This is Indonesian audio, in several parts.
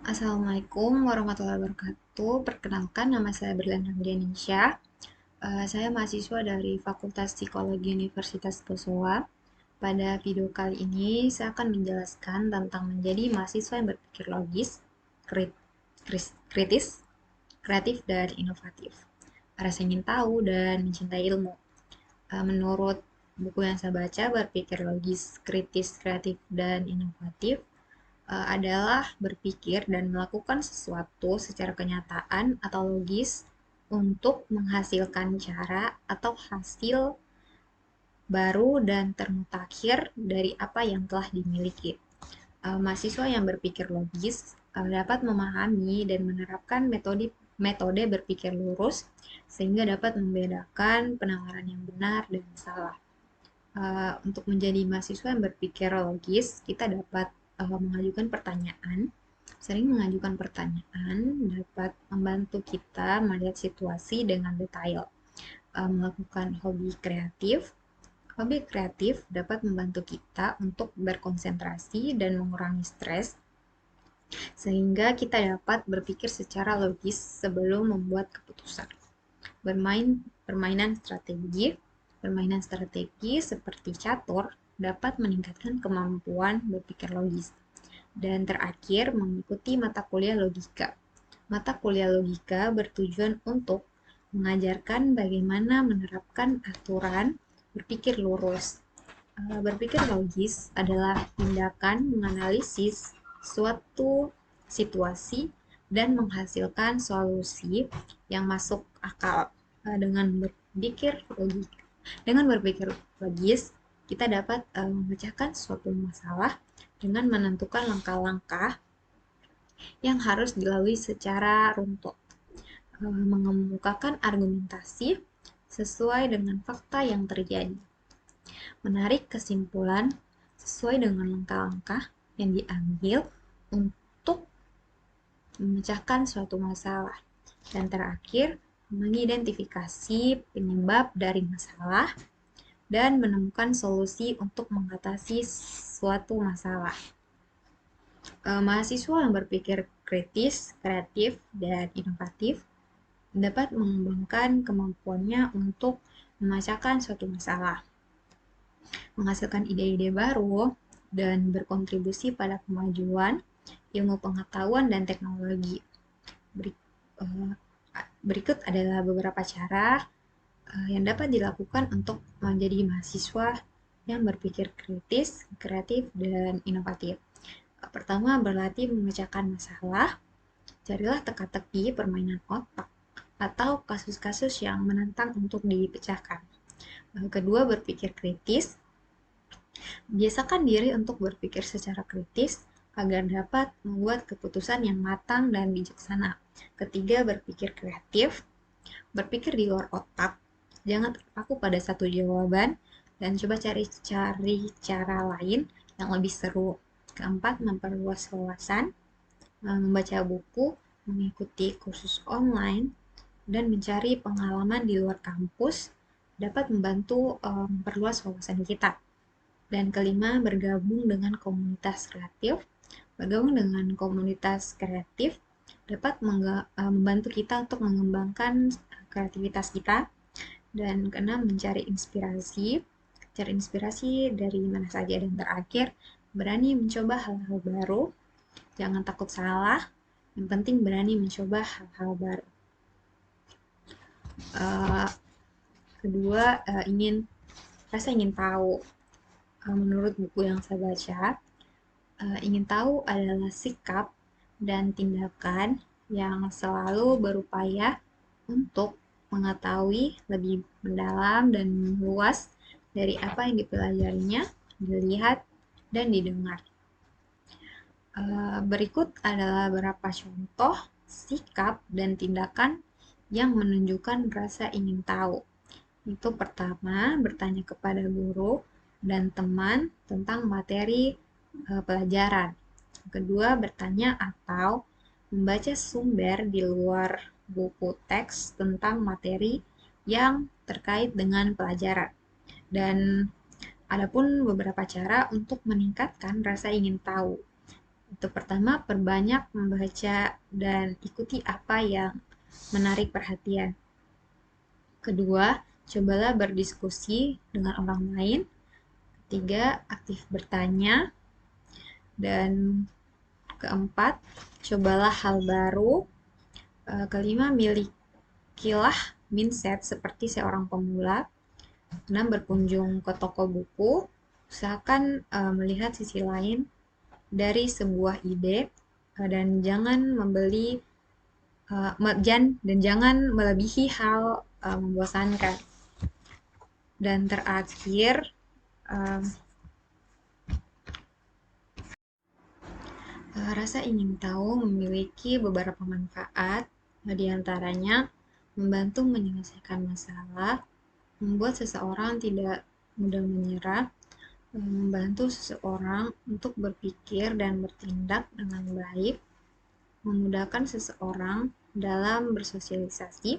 Assalamualaikum warahmatullahi wabarakatuh. Perkenalkan, nama saya Berlian Ramdianisha. Saya mahasiswa dari Fakultas Psikologi Universitas Pessoa. Pada video kali ini, saya akan menjelaskan tentang menjadi mahasiswa yang berpikir logis, kritis, kreatif, dan inovatif. Rasa ingin tahu dan mencintai ilmu. Menurut buku yang saya baca, berpikir logis, kritis, kreatif, dan inovatif adalah berpikir dan melakukan sesuatu secara kenyataan atau logis untuk menghasilkan cara atau hasil baru dan termutakhir dari apa yang telah dimiliki. Mahasiswa yang berpikir logis dapat memahami dan menerapkan metode berpikir lurus sehingga dapat membedakan penawaran yang benar dan salah. Untuk menjadi mahasiswa yang berpikir logis, kita dapat mengajukan pertanyaan. Sering mengajukan pertanyaan dapat membantu kita melihat situasi dengan detail. Melakukan hobi kreatif. Hobi kreatif dapat membantu kita untuk berkonsentrasi dan mengurangi stres, sehingga kita dapat berpikir secara logis sebelum membuat keputusan. Permainan strategi. Permainan strategi seperti catur dapat meningkatkan kemampuan berpikir logis. Dan terakhir, mengikuti mata kuliah logika. Mata kuliah logika bertujuan untuk mengajarkan bagaimana menerapkan aturan berpikir lurus. Berpikir logis adalah tindakan menganalisis suatu situasi dan menghasilkan solusi yang masuk akal. Dengan berpikir logis, kita dapat memecahkan suatu masalah dengan menentukan langkah-langkah yang harus dilalui secara runtut, mengemukakan argumentasi sesuai dengan fakta yang terjadi, menarik kesimpulan sesuai dengan langkah-langkah yang diambil untuk memecahkan suatu masalah, dan terakhir, mengidentifikasi penyebab dari masalah dan menemukan solusi untuk mengatasi suatu masalah. Mahasiswa yang berpikir kritis, kreatif, dan inovatif dapat mengembangkan kemampuannya untuk memecahkan suatu masalah, menghasilkan ide-ide baru, dan berkontribusi pada kemajuan ilmu pengetahuan dan teknologi. Berikut adalah beberapa cara yang dapat dilakukan untuk menjadi mahasiswa yang berpikir kritis, kreatif, dan inovatif. Pertama, berlatih memecahkan masalah. Carilah teka-teki permainan otak atau kasus-kasus yang menantang untuk dipecahkan. Kedua, berpikir kritis. Biasakan diri untuk berpikir secara kritis agar dapat membuat keputusan yang matang dan bijaksana. Ketiga, berpikir kreatif. Berpikir di luar otak. Jangan terpaku pada satu jawaban dan coba cari cara lain yang lebih seru. Keempat, memperluas wawasan, membaca buku, mengikuti kursus online, dan mencari pengalaman di luar kampus dapat membantu memperluas wawasan kita. Dan kelima, bergabung dengan komunitas kreatif. Bergabung dengan komunitas kreatif dapat membantu kita untuk mengembangkan kreativitas kita. Dan keenam, mencari inspirasi. Cari inspirasi dari mana saja. Dan terakhir, berani mencoba hal-hal baru. Jangan takut salah. Yang penting berani mencoba hal-hal baru. Kedua, rasa ingin tahu. Menurut buku yang saya baca, ingin tahu adalah sikap dan tindakan yang selalu berupaya untuk mengetahui lebih mendalam dan luas dari apa yang dipelajarinya, dilihat, dan didengar. Berikut adalah beberapa contoh sikap dan tindakan yang menunjukkan rasa ingin tahu. Itu pertama, bertanya kepada guru dan teman tentang materi pelajaran. Kedua, bertanya atau membaca sumber di luar buku teks tentang materi yang terkait dengan pelajaran. Dan adapun beberapa cara untuk meningkatkan rasa ingin tahu. Untuk pertama, perbanyak membaca dan ikuti apa yang menarik perhatian. Kedua, cobalah berdiskusi dengan orang lain. Ketiga, aktif bertanya. Dan keempat, cobalah hal baru. Kelima, milikilah mindset seperti seorang pemula. 6. Berkunjung ke toko buku. Usahakan melihat sisi lain dari sebuah ide dan jangan membeli dan jangan melebihi hal membosankan. Dan terakhir, rasa ingin tahu memiliki beberapa manfaat, di antaranya membantu menyelesaikan masalah, membuat seseorang tidak mudah menyerah, membantu seseorang untuk berpikir dan bertindak dengan baik, memudahkan seseorang dalam bersosialisasi,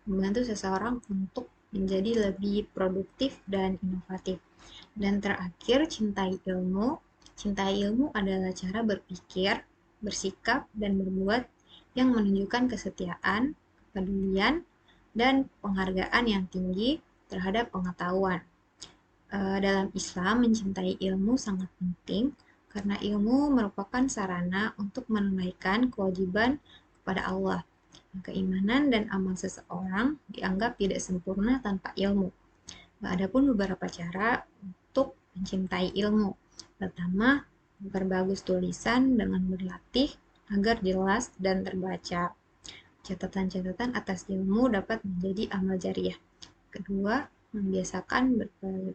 membantu seseorang untuk menjadi lebih produktif dan inovatif. Dan terakhir, cintai ilmu. Cintai ilmu adalah cara berpikir, bersikap, dan berbuat yang menunjukkan kesetiaan, kepedulian, dan penghargaan yang tinggi terhadap pengetahuan. Dalam Islam, mencintai ilmu sangat penting karena ilmu merupakan sarana untuk menunaikan kewajiban kepada Allah. Keimanan dan amal seseorang dianggap tidak sempurna tanpa ilmu. Adapun beberapa cara untuk mencintai ilmu. Pertama, memperbagus tulisan dengan berlatih agar jelas dan terbaca. Catatan-catatan atas ilmu dapat menjadi amal jariah. Kedua, membiasakan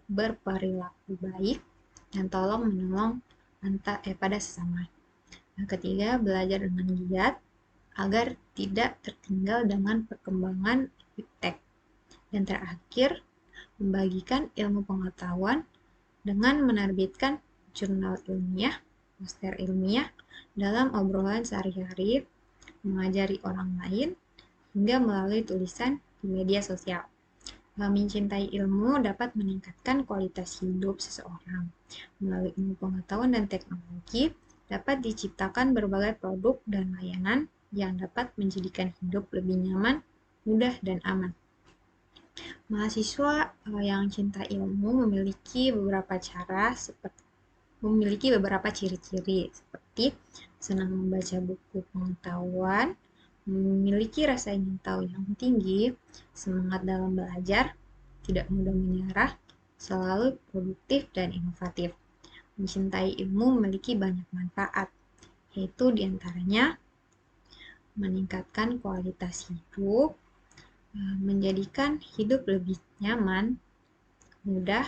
berperilaku baik dan tolong menolong pada sesama. Ketiga, belajar dengan giat agar tidak tertinggal dengan perkembangan iptek. Dan terakhir, membagikan ilmu pengetahuan dengan menerbitkan jurnal ilmiah, poster ilmiah dalam obrolan sehari-hari, mengajari orang lain, hingga melalui tulisan di media sosial. Mencintai ilmu dapat meningkatkan kualitas hidup seseorang. Melalui ilmu pengetahuan dan teknologi, dapat diciptakan berbagai produk dan layanan yang dapat menjadikan hidup lebih nyaman, mudah, dan aman. Mahasiswa yang cinta ilmu memiliki beberapa ciri-ciri seperti senang membaca buku pengetahuan, memiliki rasa ingin tahu yang tinggi, semangat dalam belajar, tidak mudah menyerah, selalu produktif dan inovatif. Mencintai ilmu memiliki banyak manfaat, yaitu diantaranya meningkatkan kualitas hidup, menjadikan hidup lebih nyaman, mudah,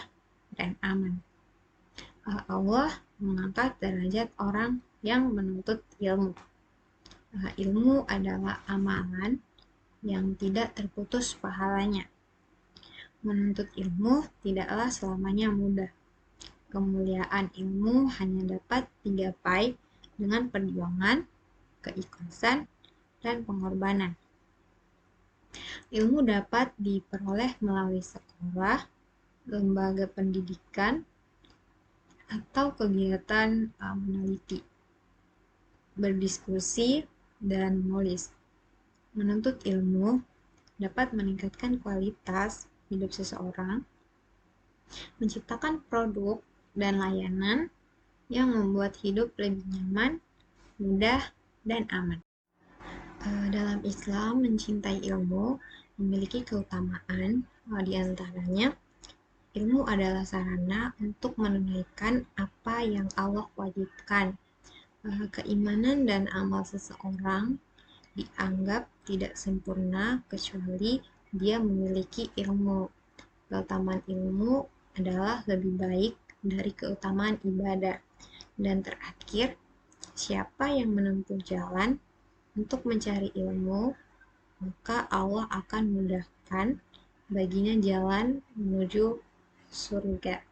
dan aman. Allah mengangkat derajat orang yang menuntut ilmu. Ilmu adalah amalan yang tidak terputus pahalanya. Menuntut ilmu tidaklah selamanya mudah. Kemuliaan ilmu hanya dapat digapai dengan perjuangan, keikhlasan, dan pengorbanan. Ilmu dapat diperoleh melalui sekolah, lembaga pendidikan, atau kegiatan meneliti, berdiskusi, dan menulis. Menuntut ilmu dapat meningkatkan kualitas hidup seseorang, menciptakan produk dan layanan yang membuat hidup lebih nyaman, mudah, dan aman. Dalam Islam, mencintai ilmu memiliki keutamaan, di antaranya ilmu adalah sarana untuk menunaikan apa yang Allah wajibkan. Keimanan dan amal seseorang dianggap tidak sempurna kecuali dia memiliki ilmu. Keutamaan ilmu adalah lebih baik dari keutamaan ibadah. Dan terakhir, siapa yang menempuh jalan untuk mencari ilmu, maka Allah akan mudahkan baginya jalan menuju surga.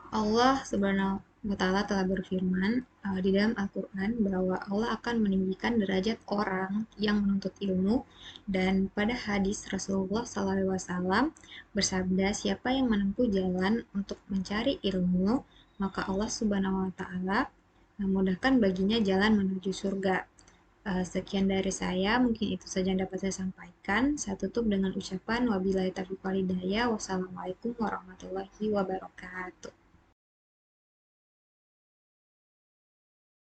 Allah Subhanahu wa Ta'ala telah berfirman di dalam Al-Quran bahwa Allah akan meninggikan derajat orang yang menuntut ilmu, dan pada hadis Rasulullah SAW bersabda, siapa yang menempuh jalan untuk mencari ilmu, maka Allah Subhanahu wa Ta'ala mudahkan baginya jalan menuju surga. Sekian dari saya, mungkin itu saja yang dapat saya sampaikan. Saya tutup dengan ucapan wabillahi taufiq wal hidayah. Wassalamualaikum warahmatullahi wabarakatuh.